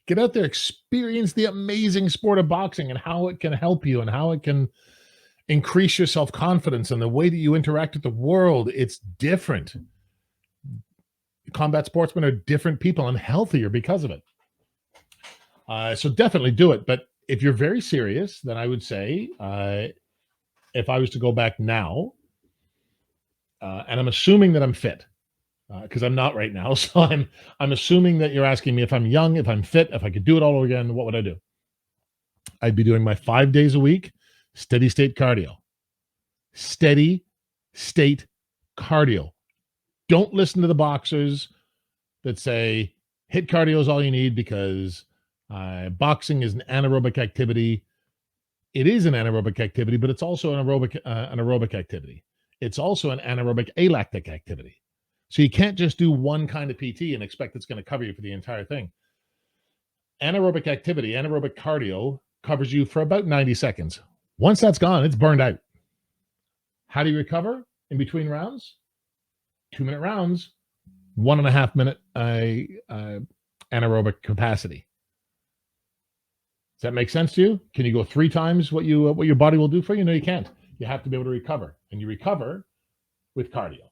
Get out there, experience the amazing sport of boxing and how it can help you and how it can increase your self-confidence and the way that you interact with the world. It's different. Combat sportsmen are different people and healthier because of it. So definitely do it. But if you're very serious, then I would say, if I was to go back now, and I'm assuming that I'm fit, because I'm not right now. So I'm assuming that you're asking me if I'm young, if I'm fit, if I could do it all over again, what would I do? I'd be doing my 5 days a week, steady state cardio. Steady state cardio. Don't listen to the boxers that say hit cardio is all you need because boxing is an anaerobic activity. It is an anaerobic activity, but it's also an aerobic activity. It's also an anaerobic alactic activity. So you can't just do one kind of PT and expect it's going to cover you for the entire thing. Anaerobic activity, anaerobic cardio covers you for about 90 seconds. Once that's gone, it's burned out. How do you recover in between rounds? 2-minute rounds, 1.5 minute anaerobic capacity. Does that make sense to you? Can you go 3 times what your body will do for you? No, you can't. You have to be able to recover, and you recover with cardio.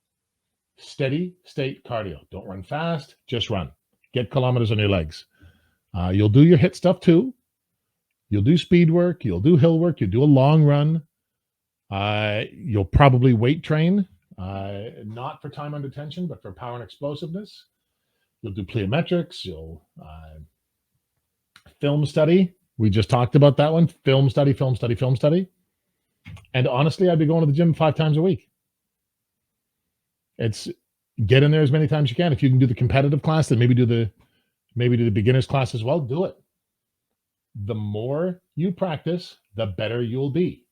Steady state cardio. Don't run fast, just run. Get kilometers on your legs. You'll do your HIIT stuff too. You'll do speed work. You'll do hill work. You'll do a long run. You'll probably weight train, not for time under tension, but for power and explosiveness. You'll do plyometrics. You'll film study. We just talked about that one. Film study. And honestly, I'd be going to the gym 5 times a week. It's get in there as many times as you can. If you can do the competitive class, then maybe do the beginner's class as well. Do it. The more you practice, the better you'll be.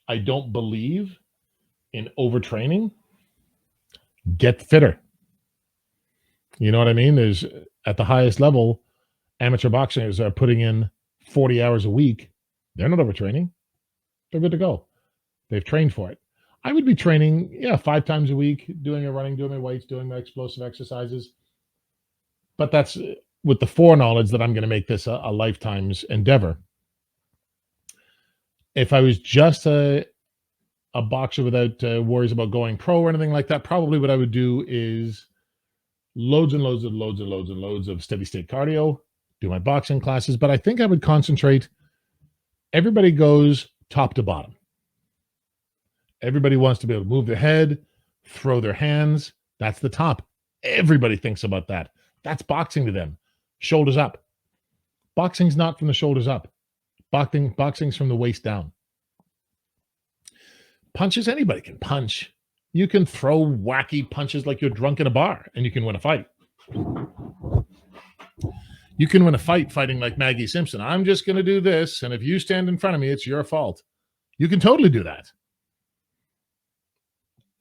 I don't believe in overtraining. Get fitter. You know what I mean? There's at the highest level, amateur boxers are putting in 40 hours a week. They're not overtraining. They're good to go. They've trained for it. I would be training, 5 times a week, doing my running, doing my weights, doing my explosive exercises. But that's with the foreknowledge that I'm going to make this a lifetime's endeavor. If I was just a boxer without worries about going pro or anything like that, probably what I would do is loads and loads of steady state cardio, do my boxing classes. But I think I would concentrate. Everybody goes top to bottom. Everybody wants to be able to move their head, throw their hands. That's the top. Everybody thinks about that. That's boxing to them. Shoulders up. Boxing's not from the shoulders up. Boxing's from the waist down. Punches, anybody can punch. You can throw wacky punches like you're drunk in a bar and you can win a fight. You can win a fight fighting like Maggie Simpson. I'm just going to do this, and if you stand in front of me, it's your fault. You can totally do that.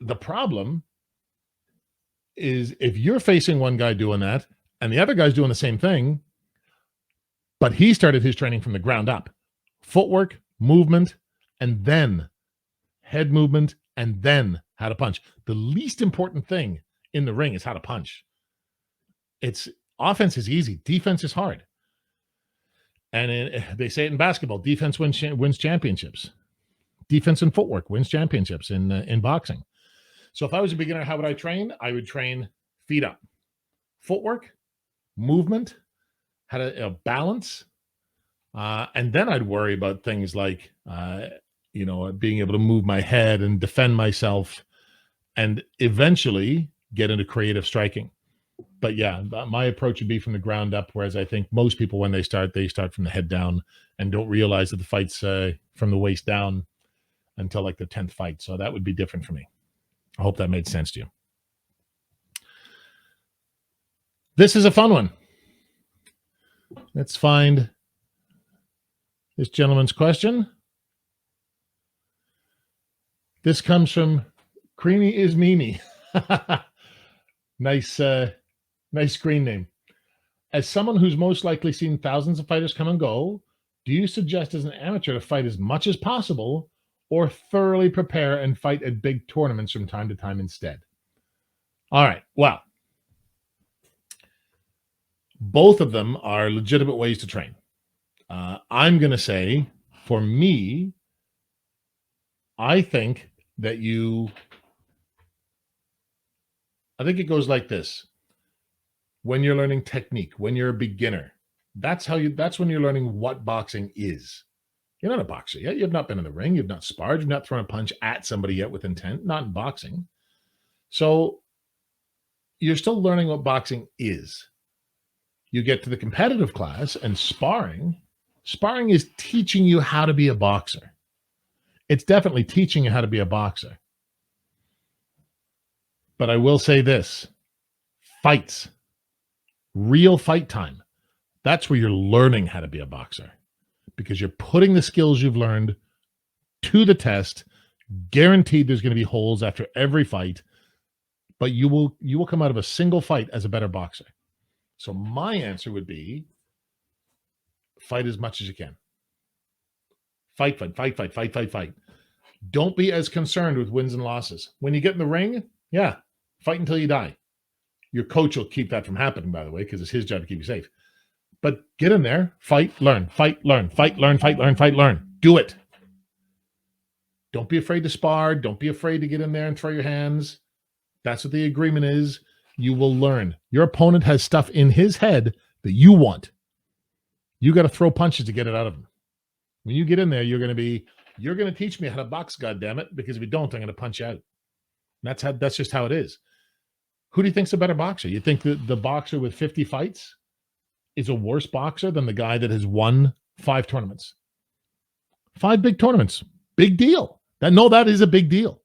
The problem is if you're facing one guy doing that and the other guy's doing the same thing, but he started his training from the ground up. Footwork, movement, and then head movement, and then how to punch. The least important thing in the ring is how to punch. It's offense is easy. Defense is hard. And they say it in basketball, defense wins championships. Defense and footwork wins championships in boxing. So if I was a beginner, how would I train? I would train feet up, footwork, movement, how to balance, and then I'd worry about things like being able to move my head and defend myself, and eventually get into creative striking. But yeah, my approach would be from the ground up, whereas I think most people, when they start from the head down and don't realize that the fight's from the waist down until like the 10th fight. So that would be different for me. I hope that made sense to you. This is a fun one. Let's find this gentleman's question. This comes from Creamy is Mimi. Nice screen name. As someone who's most likely seen thousands of fighters come and go, do you suggest as an amateur to fight as much as possible or thoroughly prepare and fight at big tournaments from time to time instead? All right. Well, both of them are legitimate ways to train. I'm going to say, for me, I think it goes like this. When you're learning technique, when you're a beginner, that's when you're learning what boxing is. You're not a boxer yet. You've not been in the ring. You've not sparred. You've not thrown a punch at somebody yet with intent. Not in boxing. So you're still learning what boxing is. You get to the competitive class and sparring. Sparring is teaching you how to be a boxer. It's definitely teaching you how to be a boxer. But I will say this. Fights. Real fight time. That's where you're learning how to be a boxer. Because you're putting the skills you've learned to the test. Guaranteed there's going to be holes after every fight. But you will come out of a single fight as a better boxer. So my answer would be fight as much as you can. Fight. Don't be as concerned with wins and losses. When you get in the ring, yeah, fight until you die. Your coach will keep that from happening, by the way, because it's his job to keep you safe. But get in there, fight, learn, fight, learn, fight, learn, fight, learn, fight, learn. Do it. Don't be afraid to spar. Don't be afraid to get in there and throw your hands. That's what the agreement is. You will learn. Your opponent has stuff in his head that you want. You got to throw punches to get it out of him. When you get in there, you're going to teach me how to box, goddammit, because if you don't, I'm going to punch you out. That's just how it is. Who do you think's a better boxer? You think that the boxer with 50 fights is a worse boxer than the guy that has won 5 tournaments? 5 big tournaments. Big deal. That is a big deal.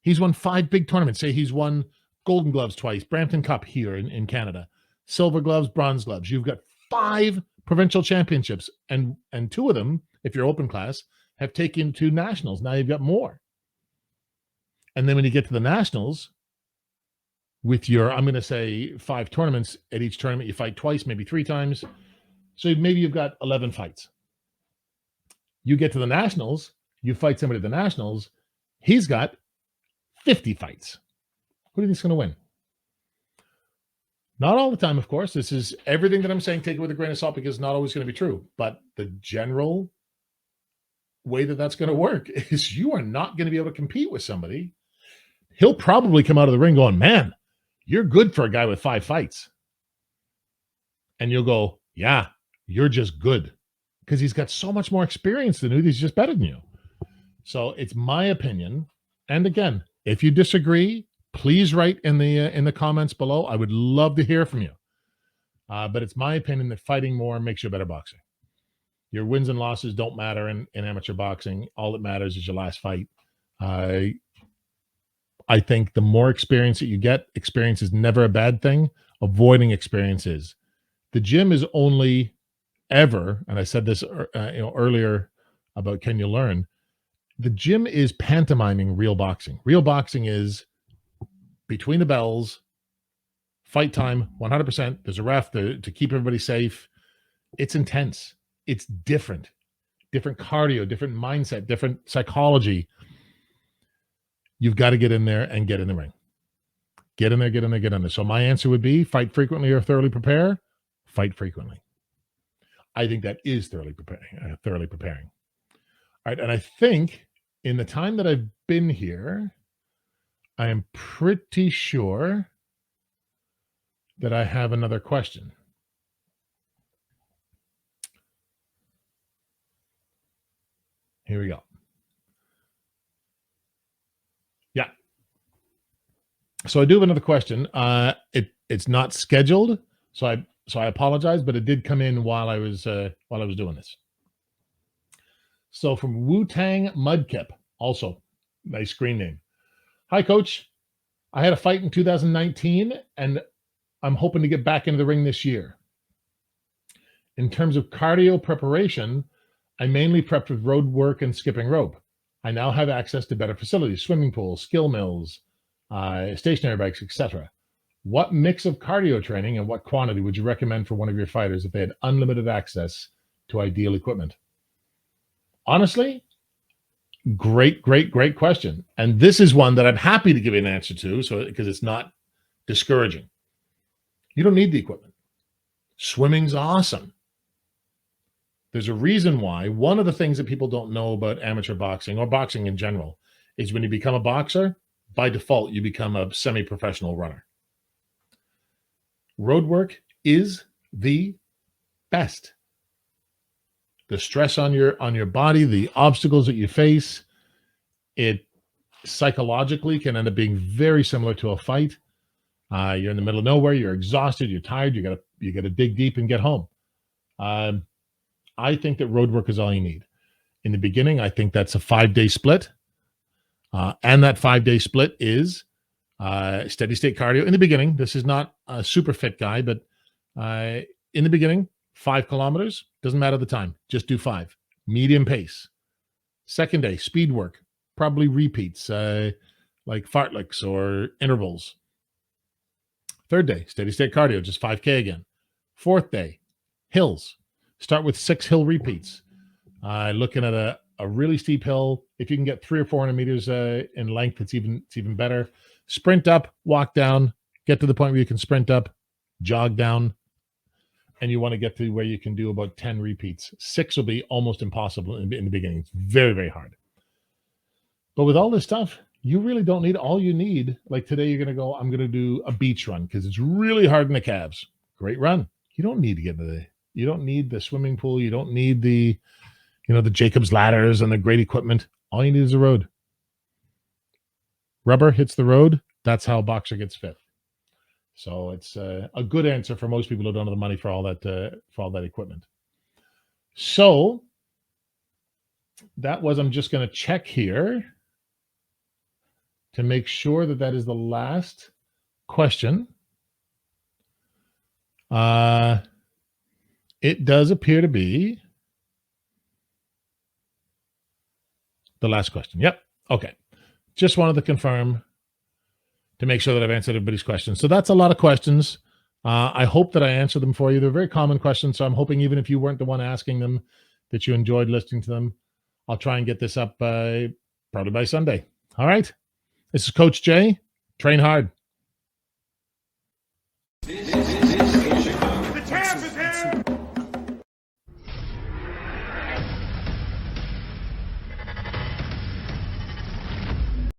He's won 5 big tournaments. Say he's won Golden Gloves twice, Brampton Cup here in Canada, Silver Gloves, Bronze Gloves. You've got 5 provincial championships, and 2 of them, if you're open class, have taken to nationals. Now you've got more. And then when you get to the nationals, with your, I'm going to say 5 tournaments, at each tournament you fight twice, maybe 3 times. So maybe you've got 11 fights. You get to the nationals, you fight somebody at the nationals, he's got 50 fights. Who do you think's going to win? Not all the time, of course. This is everything that I'm saying, take it with a grain of salt, because it's not always going to be true. But the general way that that's going to work is you are not going to be able to compete with somebody. He'll probably come out of the ring going, man, you're good for a guy with 5 fights. And you'll go, yeah, you're just good. Because he's got so much more experience than you. He's just better than you. So it's my opinion. And again, if you disagree, please write in the comments below. I would love to hear from you. But it's my opinion that fighting more makes you a better boxer. Your wins and losses don't matter in amateur boxing. All that matters is your last fight. I think the more experience that you get, experience is never a bad thing. Avoiding experience is. The gym is only ever, and I said this earlier about can you learn? The gym is pantomiming real boxing. Real boxing is between the bells, fight time, 100%. There's a ref to keep everybody safe. It's intense. It's different. Different cardio, different mindset, different psychology. You've got to get in there and get in the ring. Get in there, get in there, get in there. So my answer would be fight frequently or thoroughly prepare. Fight frequently. I think that is thoroughly preparing. Thoroughly preparing. All right, and I think in the time that I've been here, I am pretty sure that I have another question. Here we go. Yeah. So I do have another question. It's not scheduled, so I apologize, but it did come in while I was doing this. So from Wu Tang Mudkip, also nice screen name. Hi, Coach. I had a fight in 2019, and I'm hoping to get back into the ring this year. In terms of cardio preparation, I mainly prepped with road work and skipping rope. I now have access to better facilities, swimming pools, skill mills, stationary bikes, etc. What mix of cardio training and what quantity would you recommend for one of your fighters if they had unlimited access to ideal equipment? Honestly, great question. And this is one that I'm happy to give you an answer to, so because it's not discouraging. You don't need the equipment. Swimming's awesome. There's a reason why. One of the things that people don't know about amateur boxing or boxing in general is when you become a boxer, by default, you become a semi-professional runner. Road work is the best. The stress on your body, the obstacles that you face, it psychologically can end up being very similar to a fight. You're in the middle of nowhere, you're exhausted, you're tired, you gotta dig deep and get home. I think that road work is all you need. In the beginning, I think that's a 5-day split. And that 5-day split is steady state cardio. In the beginning, this is not a super fit guy, but in the beginning, 5 kilometers, doesn't matter the time, just do 5. Medium pace. Second day, speed work, probably repeats like fartleks or intervals. Third day, steady state cardio, just 5K again. Fourth day, hills. Start with 6 hill repeats. Looking at a really steep hill. If you can get 300 or 400 meters in length, it's even better. Sprint up, walk down, get to the point where you can sprint up, jog down, and you want to get to where you can do about 10 repeats. 6 will be almost impossible in the beginning. It's very, very hard. But with all this stuff, you really don't need. All you need, like today, you're going to go, I'm going to do a beach run because it's really hard in the calves. Great run. You don't need to get into you don't need the swimming pool. You don't need the Jacob's ladders and the great equipment. All you need is a road. Rubber hits the road. That's how a boxer gets fit. So it's a good answer for most people who don't have the money for all that equipment. So that was, I'm just going to check here to make sure that is the last question. It does appear to be the last question. Yep. Okay. Just wanted to confirm to make sure that I've answered everybody's questions. So that's a lot of questions. I hope that I answered them for you. They're very common questions. So I'm hoping even if you weren't the one asking them, that you enjoyed listening to them. I'll try and get this up probably by Sunday. All right. This is Coach Jay. Train hard.